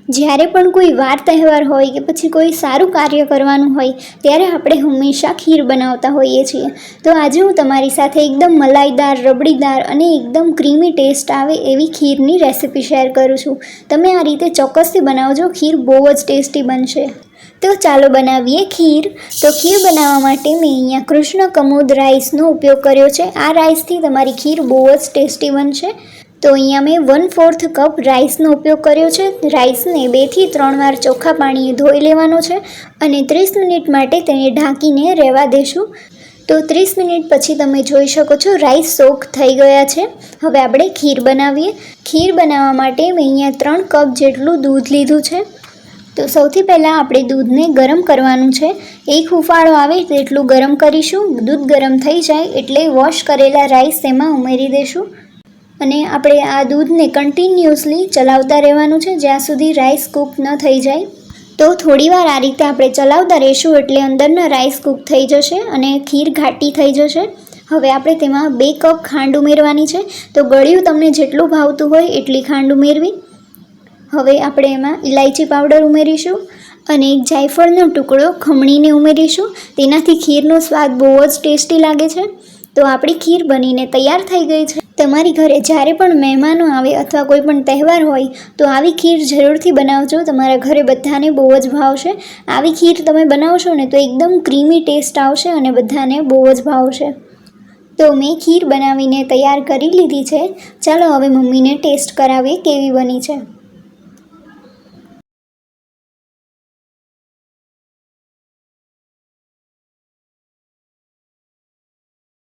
જ્યારે પણ કોઈ વાર તહેવાર હોય કે પછી કોઈ સારું કાર્ય કરવાનું હોય ત્યારે આપણે હંમેશા ખીર બનાવતા હોઈએ છીએ. તો આજે હું તમારી સાથે એકદમ મલાઈદાર, રબડીદાર અને એકદમ ક્રીમી ટેસ્ટ આવે એવી ખીરની રેસિપી શેર કરું છું. તમે આ રીતે ચોક્કસથી બનાવજો, ખીર બહુ જ ટેસ્ટી બનશે. તો ચાલો બનાવીએ ખીર. તો ખીર બનાવવા માટે મેં અહીંયા કૃષ્ણ કમોદ રાઈસનો ઉપયોગ કર્યો છે. આ રાઈસથી તમારી ખીર બહુ જ ટેસ્ટી બનશે. તો અહીંયા મેં 1/4 કપ રાઈસનો ઉપયોગ કર્યો છે. રાઈસને 2 થી 3 વાર ચોખ્ખા પાણીએ ધોઈ લેવાનો છે અને 30 મિનિટ માટે તેને ઢાંકીને રહેવા દેશું. તો 30 મિનિટ પછી તમે જોઈ શકો છો રાઈસ સોક થઈ ગયા છે. હવે આપણે ખીર બનાવીએ. ખીર બનાવવા માટે મેં અહીંયા 3 કપ જેટલું દૂધ લીધું છે. તો સૌથી પહેલાં આપણે દૂધને ગરમ કરવાનું છે. એક હુંફાળો આવે તેટલું ગરમ કરીશું. દૂધ ગરમ થઈ જાય એટલે વોશ કરેલા રાઈસ તેમાં ઉમેરી દઈશું અને આપણે આ દૂધને કન્ટિન્યુઅસલી ચલાવતા રહેવાનું છે જ્યાં સુધી રાઈસ કૂક ન થઈ જાય. તો થોડીવાર આ રીતે આપણે ચલાવતા રહીશું એટલે અંદરના રાઈસ કૂક થઈ જશે અને ખીર ઘાટી થઈ જશે. હવે આપણે તેમાં 2 કપ ખાંડ ઉમેરવાની છે. તો ગળ્યું તમને જેટલું ભાવતું હોય એટલી ખાંડ ઉમેરવી. હવે આપણે એમાં ઇલાયચી પાવડર ઉમેરીશું અને એક જાયફળનો ટુકડો ખમણીને ઉમેરીશું. તેનાથી ખીરનો સ્વાદ બહુ જ ટેસ્ટી લાગે છે. તો આપણી ખીર બનીને તૈયાર થઈ ગઈ છે. તમારી ઘરે જ્યારે પણ મહેમાનો આવે અથવા કોઈ પણ તહેવાર હોય તો આવી ખીર જરૂરથી બનાવજો. તમારા ઘરે બધાને બહુ જ ભાવશે. આવી ખીર તમે બનાવશો ને તો એકદમ ક્રીમી ટેસ્ટ આવશે અને બધાને બહુ જ ભાવશે. તો મેં ખીર બનાવીને તૈયાર કરી લીધી છે. ચાલો હવે મમ્મીને ટેસ્ટ કરાવીએ કેવી બની છે.